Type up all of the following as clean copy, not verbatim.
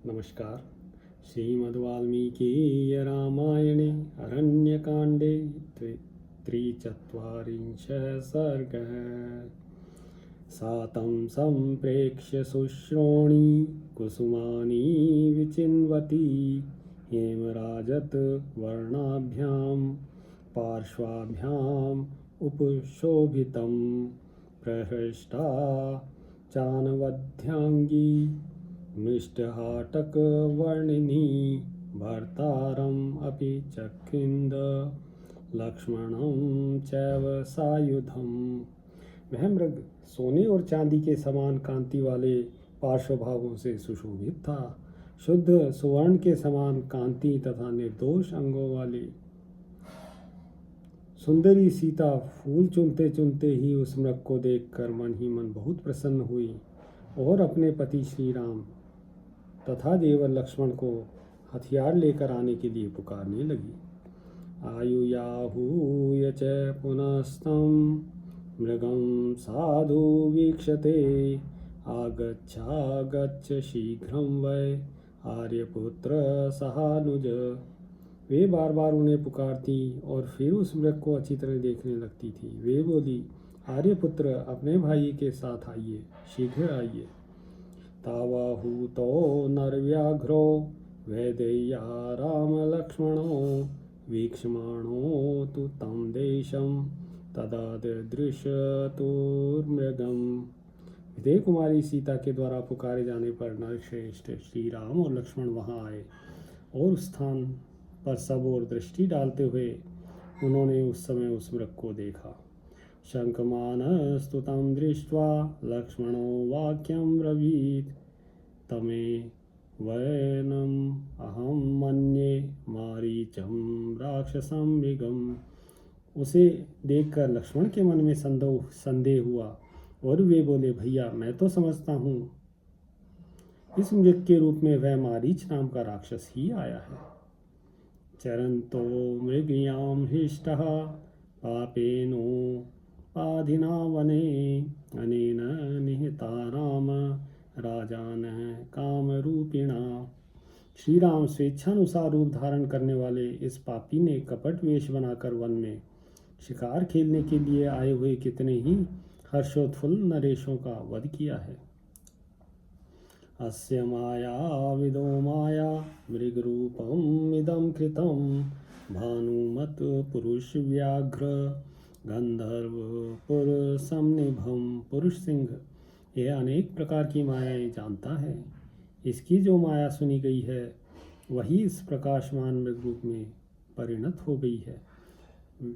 नमस्कार। श्रीमद्वाल्मीकि रामायणे अरण्यकाण्डे त्रिचत्वारिंशः सर्गः। सातं सम्प्रेक्ष्य शुश्रोणी कुसुमानी विचिन्वती हेमराजत् वर्णाभ्यां पार्श्वाभ्याम् उपशोभितं प्रहृष्टा चानवध्याङ्गी मृष्टहाटकवर्णिनी भर्तारम् अपि चक्रिन्द लक्ष्मणं चैव सायुधम्। वह मृग सोने और चांदी के समान कांति वाले पार्श्वभागों से सुशोभित था। शुद्ध सुवर्ण के समान कांति तथा निर्दोष अंगों वाली सुंदरी सीता फूल चुनते चुनते ही उस मृग को देखकर मन ही मन बहुत प्रसन्न हुई और अपने पति श्री राम तथा देवर लक्ष्मण को हथियार लेकर आने के लिए पुकारने लगी। आयुयाहूय च पुनस्तं मृगं साधु वीक्षते आगच्छागच्छ शीघ्रं वै आर्यपुत्र सहानुज। वे बार बार उन्हें पुकारती और फिर उस मृग को अच्छी तरह देखने लगती थी। वे बोली, आर्यपुत्र अपने भाई के साथ आइए, शीघ्र आइए। तावाहूतो नरव्याघ्रो वैदेय्या राम लक्ष्मणो वीक्षमाणो तु तं देशं तदा दृश्यतुर्मृगम्। विदेह कुमारी सीता के द्वारा पुकारे जाने पर नरश्रेष्ठ श्री राम और लक्ष्मण वहां आए और उस स्थान पर सब ओर दृष्टि डालते हुए उन्होंने उस समय उस मृग को देखा। शंकमानस्तु तं दृष्ट्वा लक्ष्मणो वाक्यं ब्रवीत् तमे वैनम् अहं मन्ये मारीचं राक्षसं मृगम्। उसे देखकर लक्ष्मण के मन में संदेह हुआ और वे बोले, भैया मैं तो समझता हूँ इस मृग के रूप में वह मारीच नाम का राक्षस ही आया है। चरन्तो मृगयां हृष्टः पापेनोपाधिना वने अनेन निहता राम राजानः कामरूपिणा। श्री राम स्वेच्छानुसार रूप धारण करने वाले इस पापी ने कपट वेश बनाकर वन में शिकार खेलने के लिए आए हुए कितने ही हर्षोत्फुल्ल नरेशों का वध किया है। अस्य मायाविदो माया मृगरूपम् इदं कृतं भानुमत पुरुष व्याघ्र गंधर्व पुरुषसंनिभं। पुरुष सिंह यह अनेक प्रकार की मायाएं जानता है। इसकी जो माया सुनी गई है वही इस प्रकाशमान मृग रूप में परिणत हो गई है।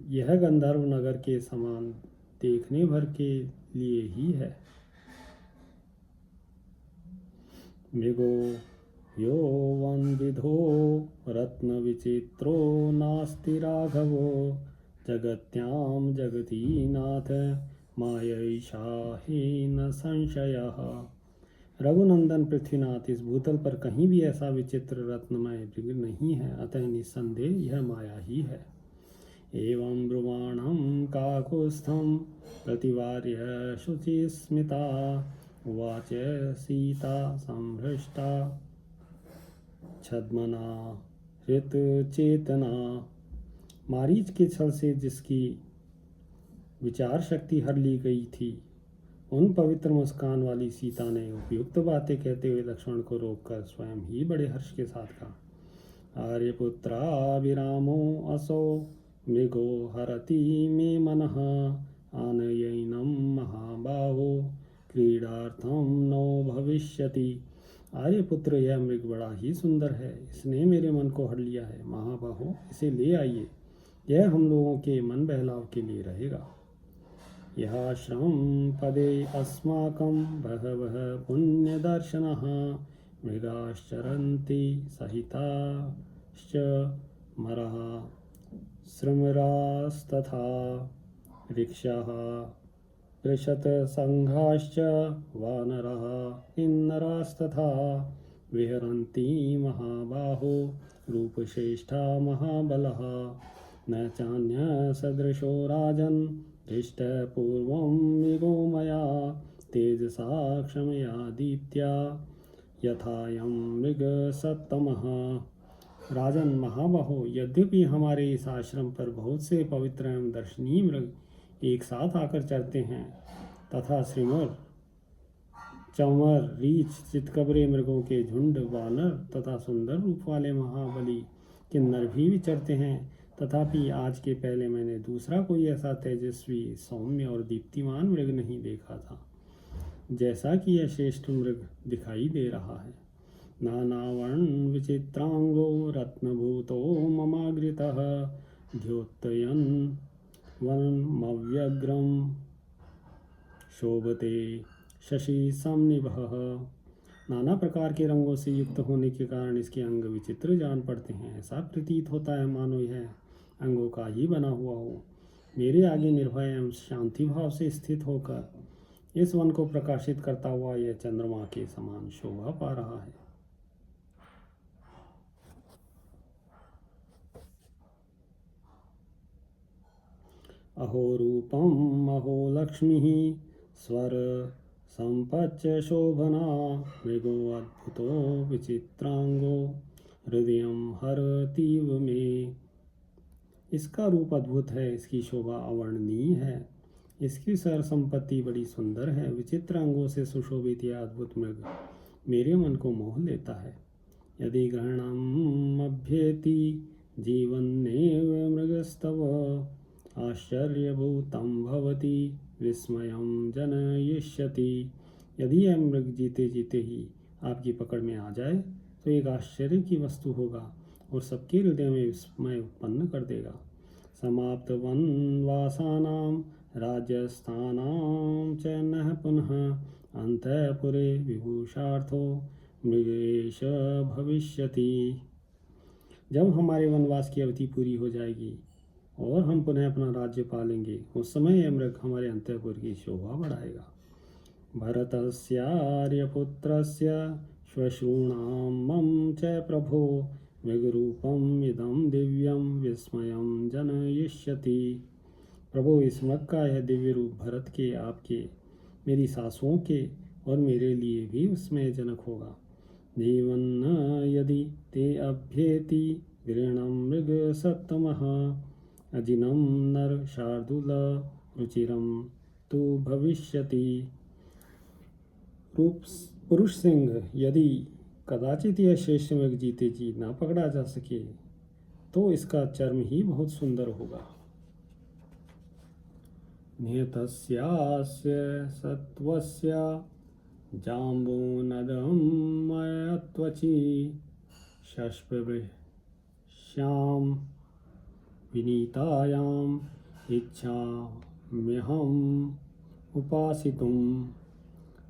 यह गंधर्व नगर के समान देखने भर के लिए ही है। मृगो यो वनविधो रत्नविचित्रो नास्ति राघवो जगत्यां जगतीनाथ मायैषा हीन संशयः। रघुनंदन पृथ्वीनाथ, इस भूतल पर कहीं भी ऐसा विचित्र रत्नमय मृग नहीं है, अतः निस्संदेह यह माया ही है। एवं ब्रुवाणं काकुत्स्थं प्रतिवार्य शुचिस्मिता उवाच सीता संहृष्टा छद्मना हृतचेतना। मारीच के छल से जिसकी विचार शक्ति हर ली गई थी, उन पवित्र मुस्कान वाली सीता ने उपयुक्त बातें कहते हुए लक्ष्मण को रोककर स्वयं ही बड़े हर्ष के साथ कहा, आर्यपुत्राभिरामो असौ मृगो हरति मे मनः आनयैनं महाबाहो क्रीडार्थं नो भविष्यति। आर्यपुत्र, यह मृग बड़ा ही सुंदर है, इसने मेरे मन को हर लिया है। महाबाहो, इसे ले आइए, यह हम लोगों के मन बहलाव के लिए रहेगा। यह श्रम पदे अस्माकं बहवः पुण्यदर्शनः मृगाश्चरन्ति सहिताश्च मरः श्रमरास्तथा ऋक्षः पृषतसङ्घाश्च वानरः किन्नरास्तथा विहरन्ति महाबाहो रूपश्रेष्ठा महाबलः न चान्यसदृशो राजन् दृष्टपूर्वं मृगो मया तेजसा क्षमया दीप्त्या यथायं मृगसत्तमः। राजन महाबाहो, यद्यपि हमारे इस आश्रम पर बहुत से पवित्र एवं दर्शनीय मृग एक साथ आकर चरते हैं तथा श्रीमर, चंवर, रीछ, चितकबरे मृगों के झुंड, वानर तथा सुंदर रूप वाले महाबली किन्नर भी विचरते हैं, तथापि आज के पहले मैंने दूसरा कोई ऐसा तेजस्वी, सौम्य और दीप्तिमान मृग नहीं देखा था जैसा कि यह श्रेष्ठ मृग दिखाई दे रहा है। नानावर्ण विचित्रांगो रत्नभूतो ममागृतः द्योतयन् वनमव्यग्रं शोभते शशि समनिभः। नाना प्रकार के रंगों से युक्त होने के कारण इसके अंग विचित्र जान पड़ते हैं। ऐसा प्रतीत होता है मानो यह अंगों का ही बना हुआ हो। मेरे आगे निर्भय एवं शांति भाव से स्थित होकर इस वन को प्रकाशित करता हुआ यह चंद्रमा के समान शोभा पा रहा है। अहो रूपम अहो लक्ष्मी स्वर संपच्च शोभना मृगो अद्भुतो विचित्रांगो हृदयं हरतीव में। इसका रूप अद्भुत है, इसकी शोभा अवर्णनीय है, इसकी सर संपत्ति बड़ी सुंदर है। विचित्र अंगों से सुशोभित यह अद्भुत मृग मेरे मन को मोह लेता है। यदि ग्रहणम अभ्येति जीवन्नेव मृगस्तव आश्चर्यभूतं भवति विस्मयं जनयिष्यति। यदि यह मृग जीते जीते ही आपकी पकड़ में आ जाए तो एक आश्चर्य की वस्तु होगा और सबके हृदय में विस्मय उत्पन्न कर देगा। समाप्त वनवासानां राज्यस्थानां च नः पुनः अंतःपुरे विभूषार्थो मृगेश भविष्यति। जब हमारे वनवास की अवधि पूरी हो जाएगी और हम पुनः अपना राज्य पालेंगे, उस समय यह मृग हमारे अंतःपुर की शोभा बढ़ाएगा। भरतस्यार्यपुत्रस्य श्वशॄणां मम च प्रभो मृगरूपम् इदं दिव्यं विस्मयं जनयिष्यति। प्रभु, इस मृग का यह दिव्य रूप भरत के, आपके, मेरी सासुओं के और मेरे लिए भी विस्मयजनक होगा। जीवन यदि ते अभ्येति गृहणं मृग सत्तमः अजिनं नर शार्दूल रुचिरं तु भविष्यति। रूप पुरुष सिंह, यदि कदाचित यह श्रेष्ठ मृग जीते जी ना पकड़ा जा सके तो इसका चर्म ही बहुत सुंदर होगा। नियतस्यास्य सत्वस्य जाम्बूनदं मयत्वचि शष्पवृश्यां विनीतायाम् इच्छाम्यहम् उपासितुम्।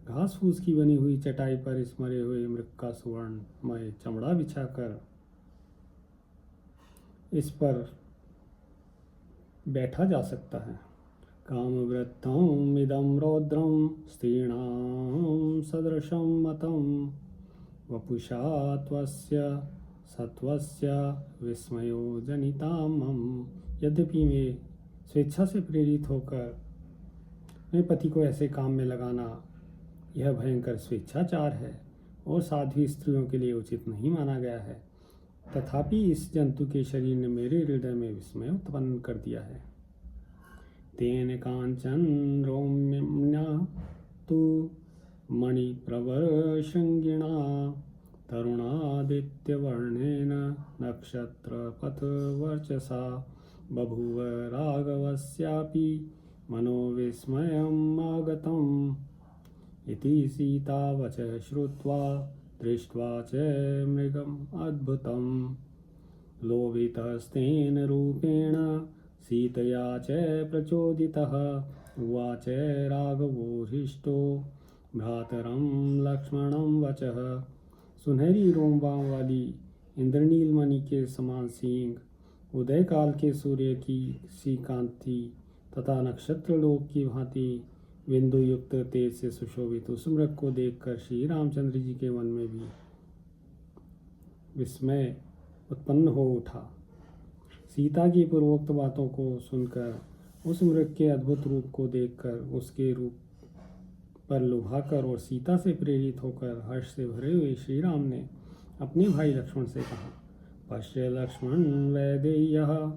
घास फूस की बनी हुई चटाई पर इस मरे हुए मृग का सुवर्णमय चमड़ा बिछाकर इस पर बैठा जा सकता है। कामवृत्तम् इदं रौद्रं स्त्रीणां सदृशं मतं वपुषा त्वस्य सत्वस्य विस्मयो जनितां मम। यद्यपि मैं स्वेच्छा से प्रेरित होकर अपने पति को ऐसे काम में लगाना यह भयंकर स्वेच्छाचार है और साध्वी स्त्रियों के लिए उचित नहीं माना गया है, तथापि इस जंतु के शरीर ने मेरे हृदय में विस्मय उत्पन्न कर दिया है। तेन कांचन रोम्यम्ना तु मणिप्रवरशृंगिणा तरुणादित्यवर्णेन नक्षत्रपथवर्चसा बभूव राघवस्यापि मनोविस्मयम् आगतम्। इति सीतावच श्रुत्वा दृष्ट्वा च मृगम् अद्भुतम् लोभितस्तेन रूपेण सीतया च प्रचोदितः उवाच राघवो हृष्टो भ्रातरं लक्ष्मणं वचः। सुनहरी रोमबाण वाली इंद्रनील मणि के समान सींग, उदय काल के सूर्य की सी कांति तथा नक्षत्र लोक की भांति बिंदु युक्त तेज से सुशोभित उस मृग को देखकर श्री रामचंद्र जी के मन में भी विस्मय उत्पन्न हो उठा। सीता की पूर्वोक्त बातों को सुनकर, उस मृग के अद्भुत रूप को देखकर उसके रूप पर लुभाकर और सीता से प्रेरित होकर हर्ष से भरे हुए श्री राम ने अपने भाई लक्ष्मण से कहा, पश्य लक्ष्मण वैदेय्यः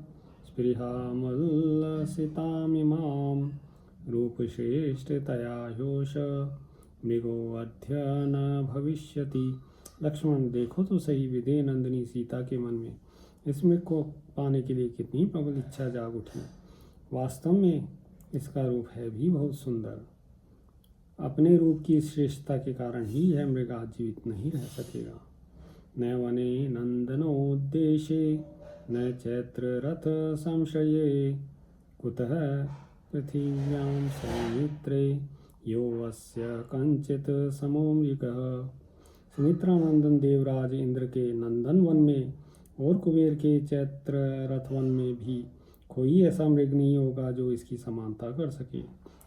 स्पृहामल्लसितामिमां रूपश्रेष्ठतया ह्योष मृगोऽद्य न भविष्यति। लक्ष्मण, देखो तो सही, विदेह नंदिनी सीता के मन में इस मृग को पाने के लिए कितनी प्रबल इच्छा जाग उठी। वास्तव में इसका रूप है भी बहुत सुंदर। अपने रूप की श्रेष्ठता के कारण ही यह मृग आज जीवित नहीं रह सकेगा। न वने नंदनोद्देशे न चैत्र रथ संशये कुतः पृथिव्यां सौमित्रे यो वस्य कंचित समो मृगः। सुमित्रा नंदन देवराज इंद्र के नंदन वन में और कुबेर के चैत्र रथ वन में भी कोई ऐसा मृग नहीं होगा जो इसकी समानता कर सके।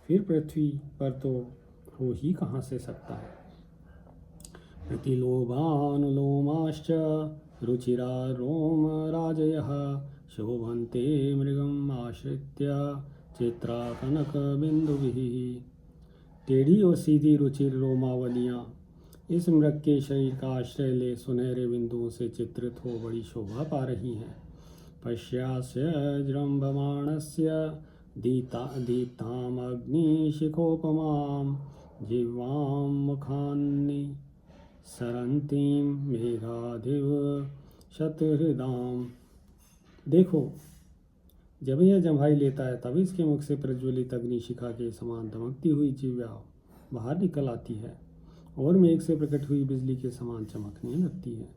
फिर पृथ्वी पर तो हो ही कहाँ से सकता है। प्रतिलोभानुलोमाश्च रुचिरा रोमराजयः शोभन्ते मृगम् आश्रित्य चित्रा कनकबिन्दुभिः। टेढ़ी और सीधी रुचिर रोमावलियाँ इस मृग के शरीर का आश्रय ले सुनहरे बिंदुओं से चित्रित हो बड़ी शोभा पा रही हैं। पश्यास्य जृम्भमाणस्य दीप्तामग्निशिखोपमां जिह्वां मुखान्नि सरन्तीं मेघाधिव शतहृदाम्। देखो, जब यह जम्भाई लेता है तब इसके मुख से प्रज्वलित अग्निशिखा के समान दमकती हुई जिह्वा बाहर निकल आती है और मेघ से प्रकट हुई बिजली के समान चमकने लगती है।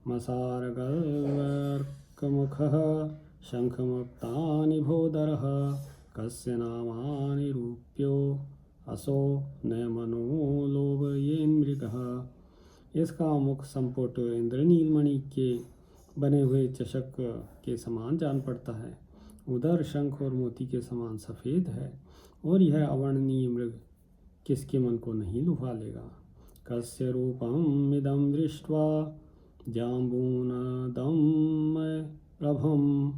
मसारगर्कमुखः शंखमुक्तानिभोदरः कस्य नामानि रूप्यो असो न मनो लोभयेन्मृगः। इसका मुख संपुट इंद्रनीलमणि के बने हुए चषक के समान जान पड़ता है। उधर शंख और मोती के समान सफ़ेद है और यह अवर्णनीय मृग किसके मन को नहीं लुभा लेगा। कस्य रूपम इदं दृष्ट्वा जाम्बूनदं प्रभं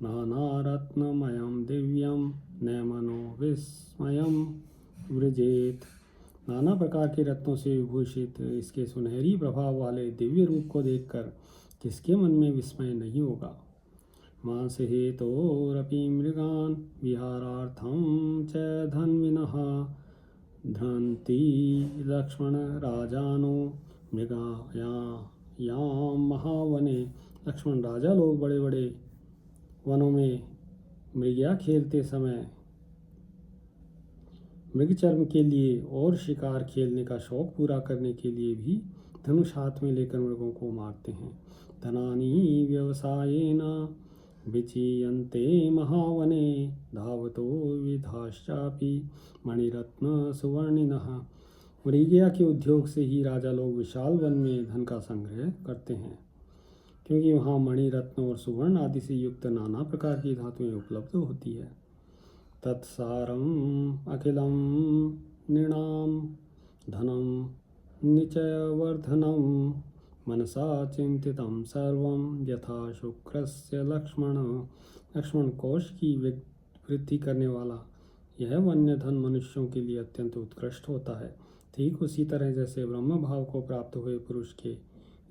नानारत्नमयं दिव्यं न मनो विस्मयं वृजेत। नाना प्रकार के रत्नों से विभूषित इसके सुनहरी प्रभाव वाले दिव्य रूप को देखकर किसके मन में विस्मय नहीं होगा। मांस हेतोरपि मृगान् विहारार्थं च धन्विनः धन्ति लक्ष्मण राजानो मृगायां महावने। लक्ष्मण, राजा लोग बड़े बड़े वनों में मृगया खेलते समय मृगचर्म के लिए और शिकार खेलने का शौक पूरा करने के लिए भी धनुष हाथ में लेकर मृगों को मारते हैं। धनानि व्यवसायेन विचीयन्ते महावने धावतो विधाश्चापि मणिरत्न सुवर्णिनः। मृगया के उद्योग से ही राजा लोग विशाल वन में धन का संग्रह करते हैं, क्योंकि वहाँ मणिरत्न और सुवर्ण आदि से युक्त नाना प्रकार की धातुएं उपलब्ध होती है। तत्सारम अखिलम नृणाम धनम निचयवर्धनम मनसा चिंतितं सर्वं यथा शुक्रस्य लक्ष्मण। लक्ष्मण, कोश की वृद्धि करने वाला यह वन्य धन मनुष्यों के लिए अत्यंत उत्कृष्ट होता है। ठीक उसी तरह जैसे ब्रह्म भाव को प्राप्त हुए पुरुष के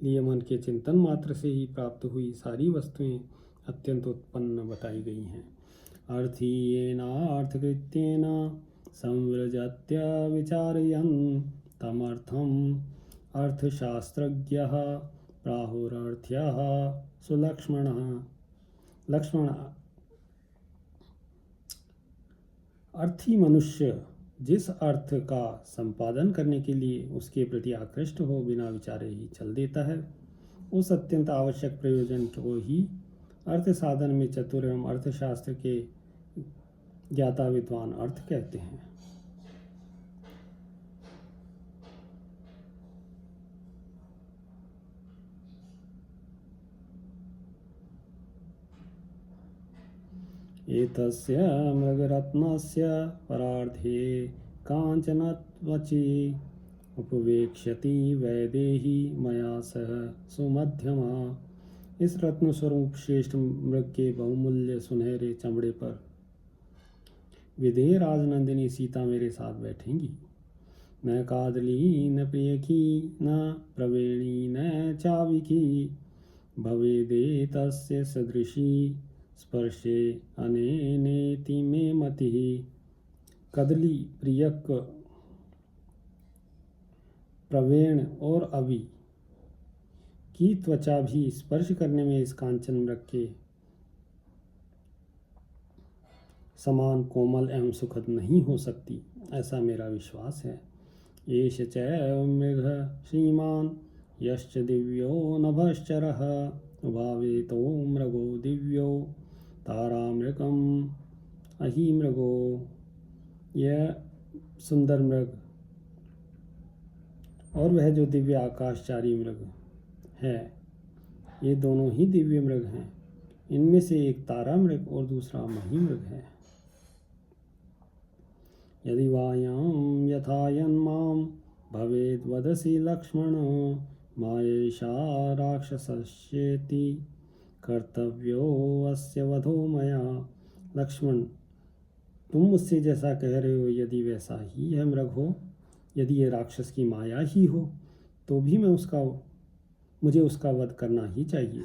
लिए मन के चिंतन मात्र से ही प्राप्त हुई सारी वस्तुएं अत्यंत उत्पन्न बताई गई हैं। अर्थीयेनार्थकृत्येन संव्रजत्य विचारयन् तमर्थम् अर्थशास्त्रज्ञः प्राहुरर्थ्यः सुलक्ष्मणः। लक्ष्मण, अर्थी मनुष्य जिस अर्थ का संपादन करने के लिए उसके प्रति आकृष्ट हो बिना विचारे ही चल देता है, उस अत्यंत आवश्यक प्रयोजन को ही अर्थ साधन में चतुर एवं अर्थशास्त्र के ज्ञाता विद्वान अर्थ कहते हैं। एतस्य मृगरत्नस्य परार्धे काञ्चनत्वचि उपवेक्ष्यति वैदेही मया सह सुमध्यमा। इस रत्न स्वरूप श्रेष्ठ मृग के बहुमूल्य सुनहरे चमड़े पर विदेह राजनंदिनी सीता मेरे साथ बैठेंगी। न कादली न प्रियकी न प्रवेणी न चाविकी भवेदे तस्य सदृशी स्पर्शे अनेनेति मे मतिः। कदली, प्रियक, प्रवेण और अवि की त्वचा भी स्पर्श करने में इस कांचन मृग के समान कोमल एवं सुखद नहीं हो सकती, ऐसा मेरा विश्वास है। एष च मृग श्रीमान यश्च दिव्यो नभश्चरः भावेतो मृगो दिव्यो तारामृगम अहिमृगो। यह सुंदर मृग और वह जो दिव्य आकाशचारी मृग है, ये दोनों ही दिव्य मृग हैं। इनमें से एक तारा मृग और दूसरा महिमृग है। यदि वायां यथायन्मां भवेद् वदसि लक्ष्मण मायैषा राक्षसस्येति कर्तव्यो अस्य वधो मया। लक्ष्मण, तुम मुझसे जैसा कह रहे हो यदि वैसा ही यह मृग हो, यदि ये राक्षस की माया ही हो, तो भी मुझे उसका वध करना ही चाहिए।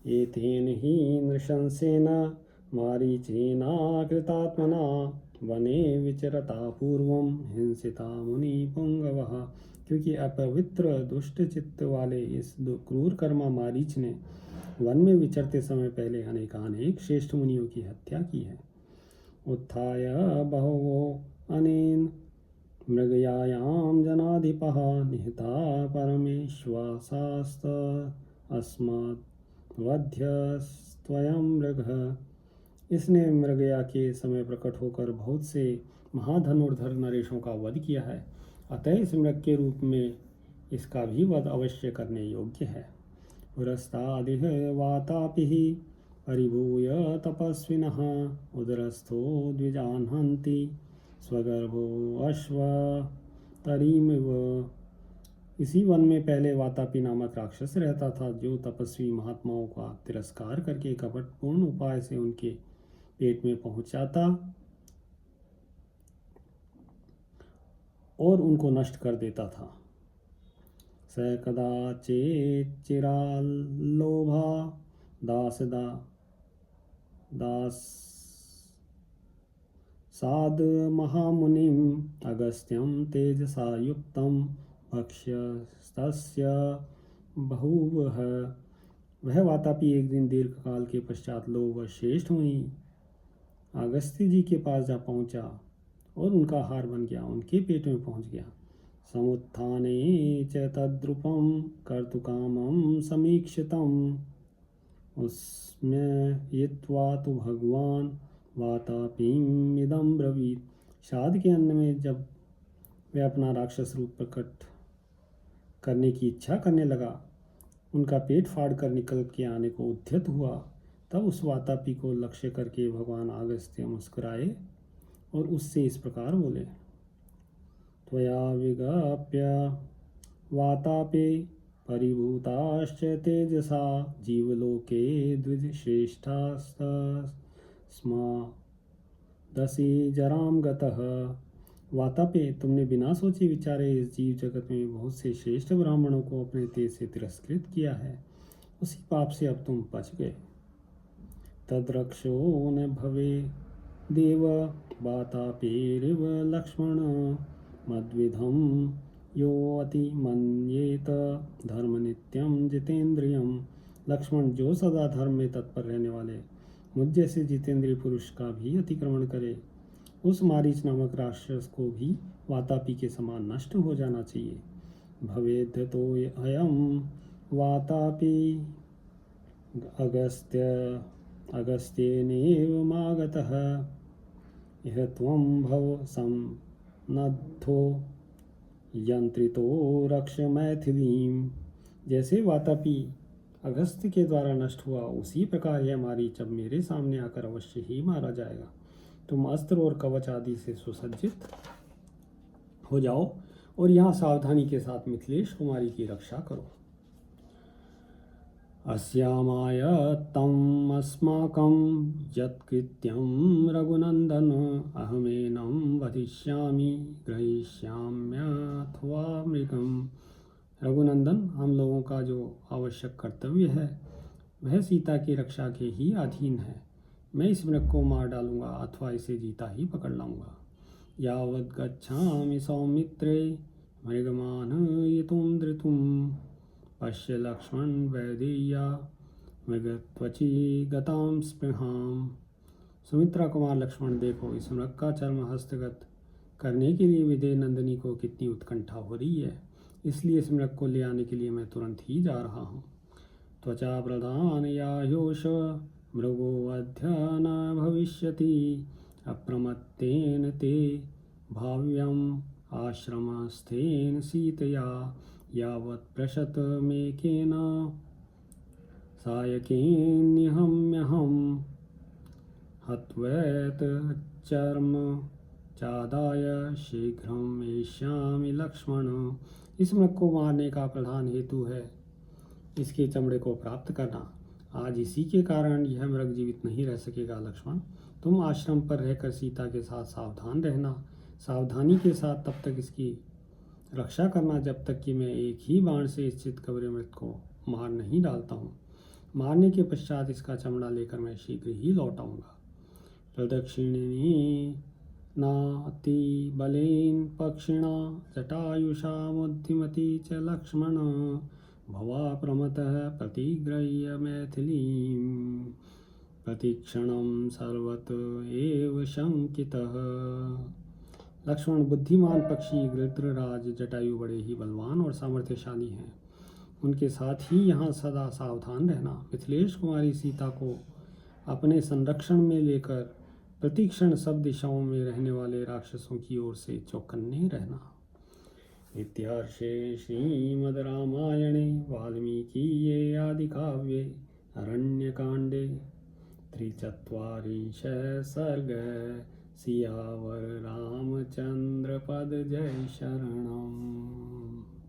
एतेन ही नृशंसेन मारीचेना कृतात्मना वने विचरता पूर्वम हिंसिता मुनि पुंगवः। क्योंकि अपवित्र दुष्ट चित्त वाले इस क्रूर कर्मा मारीच ने वन में विचरते समय पहले अनेकानेक श्रेष्ठ मुनियों की हत्या की है। उत्थाय बहवो अनेन मृगयायां जनाधिपः निहता परमेश्वासास्त अस्मात् वध्यस्त्वयं मृगः। इसने मृगया के समय प्रकट होकर बहुत से महाधनुर्धर नरेशों का वध किया है, अतः इस मृग के रूप में इसका भी वध अवश्य करने योग्य है। पुरस्तादिह वातापिः परिभूय तपस्विनः उदरस्थो द्विजान् हन्ति स्वगर्भो अश्वतरीमिव। इसी वन में पहले वातापी नामक राक्षस रहता था, जो तपस्वी महात्माओं का तिरस्कार करके कपटपूर्ण उपाय से उनके पेट में पहुंच जाता और उनको नष्ट कर देता था। स कदाचिच्चिराल्लोभा दासाद् महामुनिम् अगस्त्यं तेजसा युक्तं भक्ष्यस्तस्य बभूवः। वह वातापी एक दिन दीर्घ काल के पश्चात लोभ श्रेष्ठ मुनि अगस्त्य जी के पास जा पहुंचा और उनका आहार बन गया, उनके पेट में पहुंच गया। समुत्थाने च तद्रूपं कर्तुकामं समीक्षितम् उस्मयित्वा तु भगवान वातापीम् इदं ब्रवीत्। शाद के अन्न में जब वह अपना राक्षस रूप प्रकट करने की इच्छा करने लगा, उनका पेट फाड़ कर निकल के आने को उद्यत हुआ, तब उस वातापी को लक्ष्य करके भगवान अगस्त्य मुस्कुराए और उससे इस प्रकार बोले। त्वया विज्ञाप्य वातापे परिभूताश्च तेजसा जीवलोके द्विजश्रेष्ठास्तस्मादसि जरां गतः। वातापे, तुमने बिना सोचे विचारे इस जीव जगत में बहुत से श्रेष्ठ ब्राह्मणों को अपने तेज से तिरस्कृत किया है, उसी पाप से अब तुम बच गए। तद्रक्षो न भवे देव वातापेरिव लक्ष्मण मद्विधं यो अति मन्येत धर्म नित्यं जितेंद्रियम। लक्ष्मण, जो सदा धर्म में तत्पर रहने वाले मुझ जैसे जितेंद्रिय पुरुष का भी अतिक्रमण करे, उस मारीच नामक राक्षस को भी वातापी के समान नष्ट हो जाना चाहिए। भवेद् तो अयं वातापी अगस्त्येनेव मागतः इह त्वं भव सन्नद्धो यंत्रितो रक्ष मैथिलीं। जैसे वातापी अगस्त्य के द्वारा नष्ट हुआ, उसी प्रकार यह मारीच अब मेरे सामने आकर अवश्य ही मारा जाएगा। तुम अस्त्र और कवच आदि से सुसज्जित हो जाओ और यहाँ सावधानी के साथ मिथिलेश कुमारी की रक्षा करो। अस्यामाय तम् अस्माकं यत्कृत्यं रघुनन्दन अहमेनं वधिष्यामि ग्रहीष्याम्यथवा मृगम्। रघुनंदन, हम लोगों का जो आवश्यक कर्तव्य है वह सीता की रक्षा के ही अधीन है। मैं इस मृग को मार डालूंगा अथवा इसे जीता ही पकड़ लाऊंगा। यावद् गच्छामि सौमित्रे मृगमानयितुं धृतुं पश्य लक्ष्मण वैदेय्या मृगत्वचि गतां स्पृहां। सुमित्रा कुमार लक्ष्मण, देखो इस मृग का चर्म हस्तगत करने के लिए विदेह नंदिनी को कितनी उत्कंठा हो रही है। इसलिए इस मृग को ले आने के लिए मैं तुरंत ही जा रहा हूँ। त्वचा प्रधान यायोष मृगो अद्य न भविष्यति अप्रमत्तेन ते भाव्यम आश्रमस्थेन सीतया यावत् प्रशत मेकेन सायकेन्निहम्यहं हत्वैत चर्म चादाय शीघ्रम एष्यामि लक्ष्मण। इस मृग को मारने का प्रधान हेतु है इसके चमड़े को प्राप्त करना। आज इसी के कारण यह मृग जीवित नहीं रह सकेगा। लक्ष्मण, तुम आश्रम पर रहकर सीता के साथ सावधान रहना। सावधानी के साथ तब तक इसकी रक्षा करना जब तक कि मैं एक ही बाण से इस चितकबरे मृग को मार नहीं डालता हूँ। मारने के पश्चात इसका चमड़ा लेकर मैं शीघ्र ही लौट आऊँगा। प्रदक्षिणी नाति बलेन पक्षिणा जटायुषामुद्धिमती च लक्ष्मण भवा प्रमतः प्रतिगृह्य मैथिलीं प्रतिक्षणं सर्वत एव शंकितः। लक्ष्मण, बुद्धिमान पक्षी गृत्रराज जटायु बड़े ही बलवान और सामर्थ्यशाली हैं। उनके साथ ही यहाँ सदा सावधान रहना। मिथिलेश कुमारी सीता को अपने संरक्षण में लेकर प्रतिक्षण सब दिशाओं में रहने वाले राक्षसों की ओर से चौकन्ने रहना। इत्यार्षे श्रीमद् रामायणे वाल्मीकीये आदिकाव्ये अरण्यकाण्डे 43 सर्गः। सियावर रामचंद्र पद जय शरणम्।